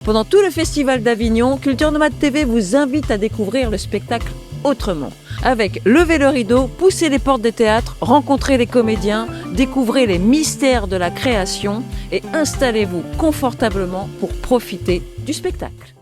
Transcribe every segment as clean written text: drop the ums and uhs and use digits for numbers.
Pendant tout le festival d'Avignon, Culture Nomade TV vous invite à découvrir le spectacle autrement. Avec Levez le rideau, poussez les portes des théâtres, rencontrez les comédiens, découvrez les mystères de la création et installez-vous confortablement pour profiter du spectacle.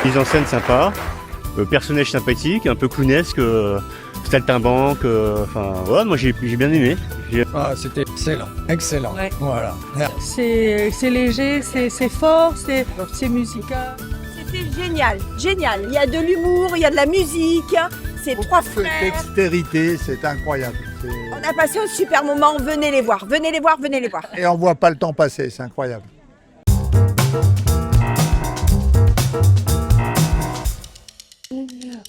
Mise en scène sympa, personnage sympathique, un peu clownesque, saltimbanque, ouais, moi j'ai bien aimé. C'était excellent, excellent. Ouais. Voilà. C'est léger, c'est fort, c'est musical. C'était génial, génial. Il y a de l'humour, il y a de la musique. C'est trois frères. Dextérité, c'est incroyable. On a passé un super moment. Venez les voir, venez les voir, venez les voir. Et on voit pas le temps passer, c'est incroyable.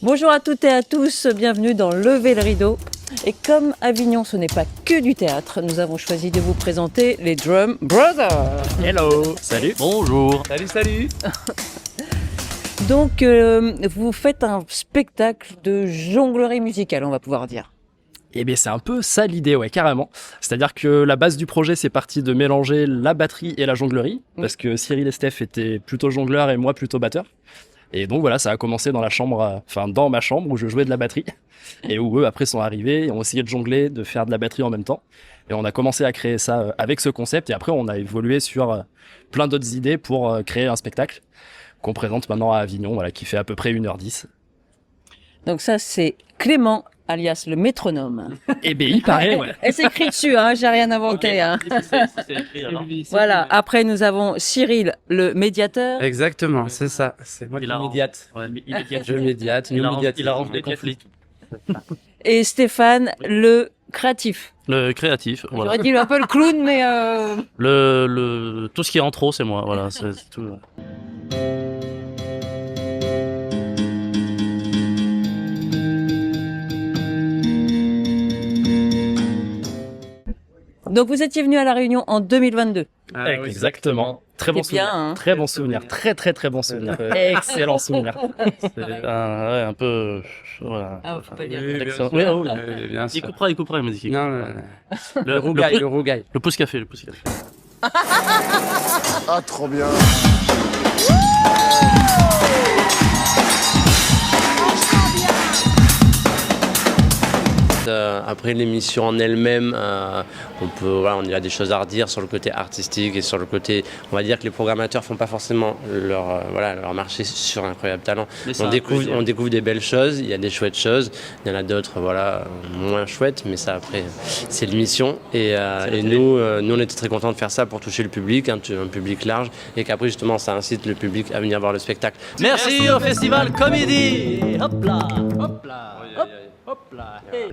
Bonjour à toutes et à tous, bienvenue dans Levez le rideau. Et comme Avignon ce n'est pas que du théâtre, nous avons choisi de vous présenter les Drum Brothers. Hello. Salut. Bonjour. Salut. Donc vous faites un spectacle de jonglerie musicale, on va pouvoir dire. Eh bien c'est un peu ça l'idée, ouais, carrément. C'est-à-dire que la base du projet c'est parti de mélanger la batterie et la jonglerie, parce que Cyril et Steph étaient plutôt jongleurs et moi plutôt batteur. Et donc voilà, ça a commencé dans dans ma chambre où je jouais de la batterie et où eux après sont arrivés et ont essayé de jongler, de faire de la batterie en même temps. Et on a commencé à créer ça avec ce concept et après on a évolué sur plein d'autres idées pour créer un spectacle qu'on présente maintenant à Avignon, voilà, qui fait à peu près 1h10. Donc ça c'est Clément alias le métronome. Eh bien il paraît, ouais. Et c'est écrit dessus, hein, j'ai rien inventé. Okay. Hein. C'est écrit, alors. Voilà, après nous avons Cyril le médiateur. Exactement, c'est ça. C'est moi qui médiate. Ouais, Je médiate, il arrange les conflits. Et Stéphane le créatif. Le créatif, voilà. J'aurais dit un peu le clown, mais... Tout ce qui est en trop, c'est moi, voilà, c'est tout. Donc vous étiez venu à La Réunion en 2022. Ah, exactement. Très bon souvenir. Bien, hein. Très bon souvenir. Très bon souvenir. Excellent souvenir. C'est un peu... Voilà. Ah, faut pas dire. Oui, bien sûr. il coupera, il m'a dit. Non, Le rougail. Le pouce café. Ah, trop bien. Après l'émission en elle-même, on a des choses à redire sur le côté artistique et sur le côté, on va dire que les programmateurs font pas forcément leur marché sur Incroyable Talent. On découvre des belles choses, il y a des chouettes choses, il y en a d'autres moins chouettes, mais ça après c'est l'émission et nous on était très contents de faire ça pour toucher le public, un public large et qu'après justement ça incite le public à venir voir le spectacle. Merci au Festival Comédie. Hop là.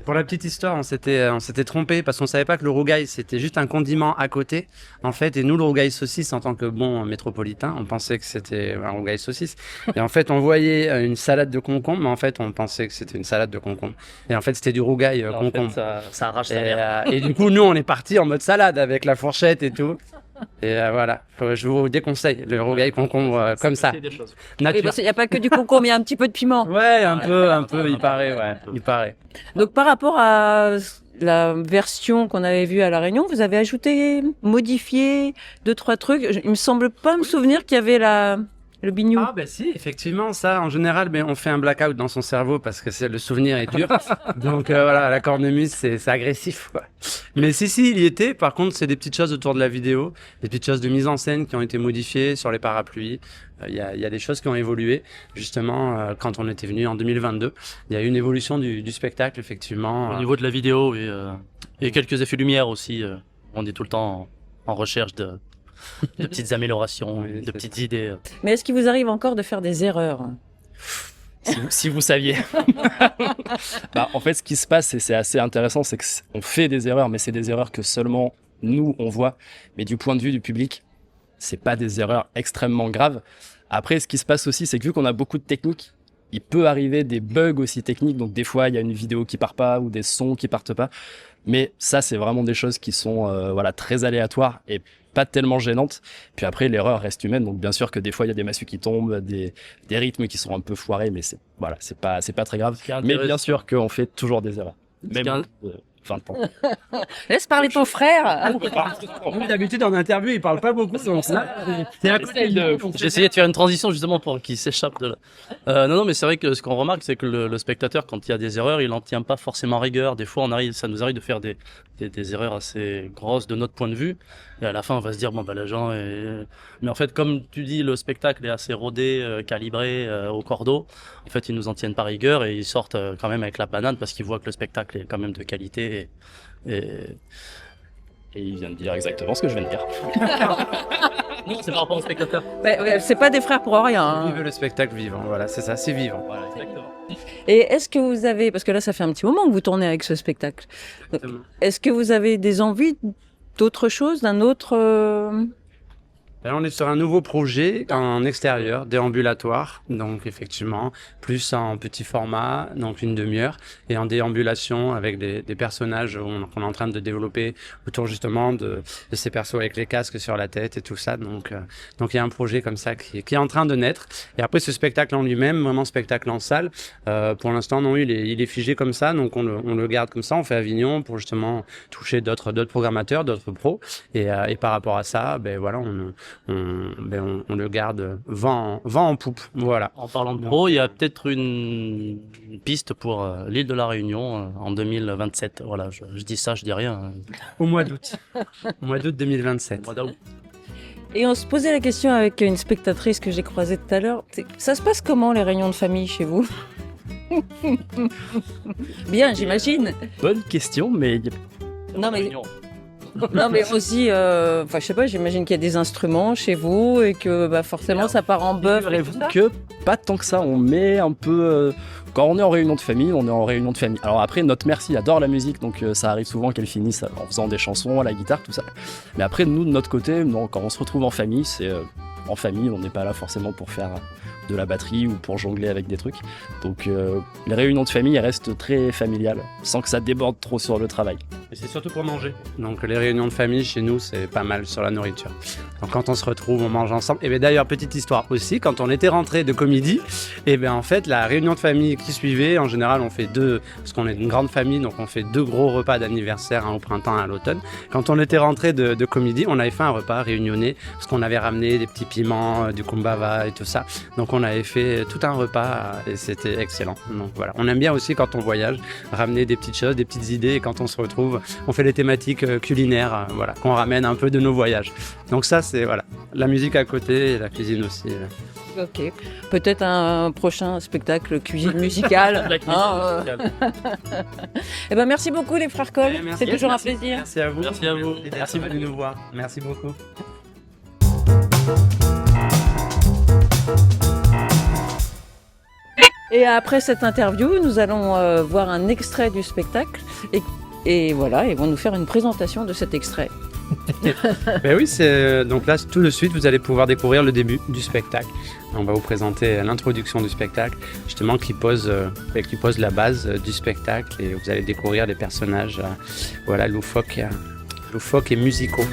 Pour la petite histoire, on s'était trompé parce qu'on savait pas que le rougail c'était juste un condiment à côté. En fait, et nous le rougail saucisse en tant que bon métropolitain, on pensait que c'était un rougail saucisse. Et en fait, on voyait une salade de concombre, mais en fait, on pensait que c'était une salade de concombre. Et en fait, c'était du rougail concombre. En fait, ça arrache sa mère. Et du coup, nous, on est parti en mode salade avec la fourchette et tout. Et voilà, je vous déconseille le rougail concombre comme ça. Oui, parce qu'il n'y a pas que du concombre, il y a un petit peu de piment. Ouais, un peu, il paraît, ouais, il paraît. Donc par rapport à la version qu'on avait vue à La Réunion, vous avez ajouté, modifié 2-3 trucs. Il me semble pas me souvenir qu'il y avait le biniou. Ah ben si, effectivement, ça, en général, on fait un blackout dans son cerveau parce que le souvenir est dur. Donc voilà, la cornemuse, c'est agressif, quoi. Mais si, il y était. Par contre, c'est des petites choses autour de la vidéo, des petites choses de mise en scène qui ont été modifiées sur les parapluies. Il y a des choses qui ont évolué. Justement, quand on était venu en 2022, il y a eu une évolution du spectacle, effectivement. Au niveau de la vidéo et quelques effets lumière aussi. On est tout le temps en recherche de petites améliorations, Oui, de c'est petites idées. Mais est-ce qu'il vous arrive encore de faire des erreurs? Si vous saviez. En fait, ce qui se passe, et c'est assez intéressant, c'est qu'on fait des erreurs, mais c'est des erreurs que seulement nous, on voit. Mais du point de vue du public, c'est pas des erreurs extrêmement graves. Après, ce qui se passe aussi, c'est que vu qu'on a beaucoup de techniques, il peut arriver des bugs aussi techniques. Donc, des fois, il y a une vidéo qui part pas ou des sons qui partent pas. Mais ça, c'est vraiment des choses qui sont très aléatoires et pas tellement gênantes. Puis après, l'erreur reste humaine. Donc, bien sûr que des fois, il y a des massues qui tombent, des rythmes qui sont un peu foirés, mais c'est pas très grave. Mais bien sûr qu'on fait toujours des erreurs. Même 20 ans. Laisse parler ton frère. Oui, d'habitude, en interview, il parle pas beaucoup, donc ça. J'ai essayé de faire une transition justement pour qu'il s'échappe de là. Non, mais c'est vrai que ce qu'on remarque, c'est que le spectateur, quand il y a des erreurs, il n'en tient pas forcément rigueur. Des fois, ça nous arrive de faire des erreurs assez grosses de notre point de vue. Et à la fin, on va se dire, les gens... Mais en fait, comme tu dis, le spectacle est assez rodé, calibré au cordeau. En fait, ils nous en tiennent pas rigueur et ils sortent quand même avec la banane parce qu'ils voient que le spectacle est quand même de qualité. Et il vient de dire exactement ce que je viens de dire. Non, c'est par rapport au spectateur. C'est pas des frères pour rien. Hein. Vive le spectacle vivant, voilà, c'est ça, c'est vivant. Voilà, exactement. Et est-ce que vous avez, parce que là ça fait un petit moment que vous tournez avec ce spectacle, Exactement. est-ce que vous avez des envies d'autre chose, d'un autre... Là, on est sur un nouveau projet en extérieur, déambulatoire, donc effectivement, plus en petit format, donc une demi-heure, et en déambulation avec des personnages qu'on est en train de développer autour justement de ces persos avec les casques sur la tête et tout ça. Donc il y a un projet comme ça qui est en train de naître. Et après, ce spectacle en lui-même, vraiment spectacle en salle, pour l'instant, non, il est figé comme ça, donc on le garde comme ça. On fait Avignon pour justement toucher d'autres programmateurs, d'autres pros. Et par rapport à ça, voilà, on le garde vent en poupe. Voilà. En parlant de pro, il y a peut-être une piste pour l'île de la Réunion en 2027. Voilà, je dis ça, je dis rien. Au mois d'août. Au mois d'août 2027. Et on se posait la question avec une spectatrice que j'ai croisée tout à l'heure. Ça se passe comment les réunions de famille chez vous? Bien, j'imagine. Bonne question, mais... Non mais aussi, je sais pas, j'imagine qu'il y a des instruments chez vous et que forcément ça part en bœuf. Figurez-vous que pas tant que ça, on met un peu... quand on est en réunion de famille, on est en réunion de famille. Alors après, notre mère adore la musique, donc ça arrive souvent qu'elle finisse en faisant des chansons, à la guitare, tout ça. Mais après, nous, de notre côté, quand on se retrouve en famille, c'est... en famille, on n'est pas là forcément pour faire de la batterie ou pour jongler avec des trucs. Donc les réunions de famille, elles restent très familiales, sans que ça déborde trop sur le travail. Et c'est surtout pour manger. Donc les réunions de famille, chez nous, c'est pas mal sur la nourriture. Donc quand on se retrouve, on mange ensemble. Et bien d'ailleurs, petite histoire aussi, quand on était rentré de comédie, et bien en fait, la réunion de famille qui suivait, en général, on fait parce qu'on est une grande famille, donc on fait 2 gros repas d'anniversaire, un au printemps, un à l'automne. Quand on était rentré de comédie, on avait fait un repas réunionnais, parce qu'on avait ramené des petits piments, du kumbava et tout ça. Donc on avait fait tout un repas et c'était excellent. Donc voilà, on aime bien aussi quand on voyage, ramener des petites choses, des petites idées, et quand on se retrouve, on fait les thématiques culinaires, voilà, qu'on ramène un peu de nos voyages. Donc ça, c'est voilà, la musique à côté et la cuisine aussi. Ok, peut-être un prochain spectacle cuisine musicale. Eh ben merci beaucoup les frères Coll, c'est toujours un plaisir. Merci à vous. Merci à vous. Merci de nous voir. Merci beaucoup. Et après cette interview, nous allons voir un extrait du spectacle et voilà, ils vont nous faire une présentation de cet extrait. Ben oui, donc là tout de suite vous allez pouvoir découvrir le début du spectacle. On va vous présenter l'introduction du spectacle, justement qui pose la base du spectacle, et vous allez découvrir les personnages loufoques et musicaux.